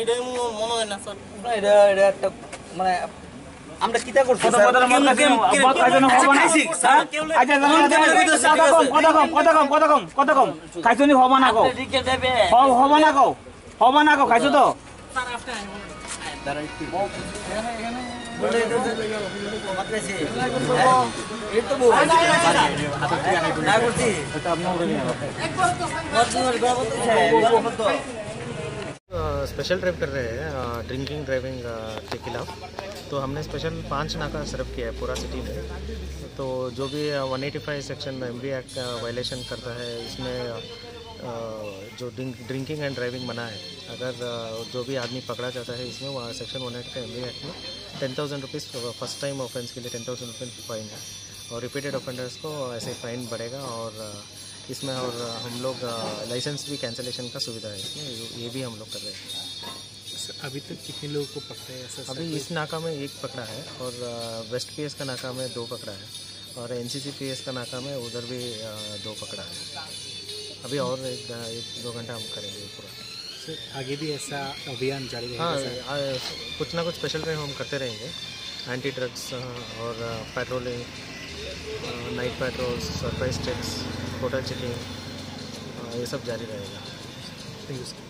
এটাই মনে হয় না স্যার। এটা এটা একটা মানে আমরা কিটা করছি কথা কথা মত খাইছো না হবে না আচ্ছা কথা কম খাইছো নি হবে না কও লিখে দেবে হবে না কও খাইছো তো স্যার আপনি দাঁড়া একটু বলে মাত্রাছি এই তো না করছি এটা আপনার ওরে নিয়ে स्पेशल ड्राइव कर रहे हैं ड्रिंकिंग ड्राइविंग के खिलाफ। तो हमने स्पेशल 5 नाका सर्व किया है पूरा सिटी में। तो जो भी 185 सेक्शन एमवी एक्ट का वायलेशन करता है, इसमें जो ड्रिंकिंग एंड ड्राइविंग मना है। अगर जो भी आदमी पकड़ा जाता है इसमें वहाँ सेक्शन 185 एमवी एक्ट में 10,000 रुपीज़ फर्स्ट टाइम ऑफेंस के लिए 10,000 रुपीज़ फाइन है, और रिपीटेड ऑफेंडर्स को ऐसे फाइन बढ़ेगा। और इसमें और हम लोग लाइसेंस भी कैंसिलेशन का सुविधा है इसमें, ये भी हम लोग कर रहे हैं। अभी तक कितने लोगों को पकड़ा है ऐसा? अभी इस नाका में 1 पकड़ा है, और वेस्ट पीएस का नाका में 2 पकड़ा है, और एनसीसी पीएस का नाका में उधर भी 2 पकड़ा है। अभी और 1-2 घंटा हम करेंगे पूरा। सर आगे भी ऐसा अभियान जारी रहेगा? हाँ, कुछ ना कुछ स्पेशल ड्राइव हम करते रहेंगे। एंटी ड्रग्स और patrolling, night patrols, surprise checks, hotel checking, ये सब जारी रहेगा। Thank you sir.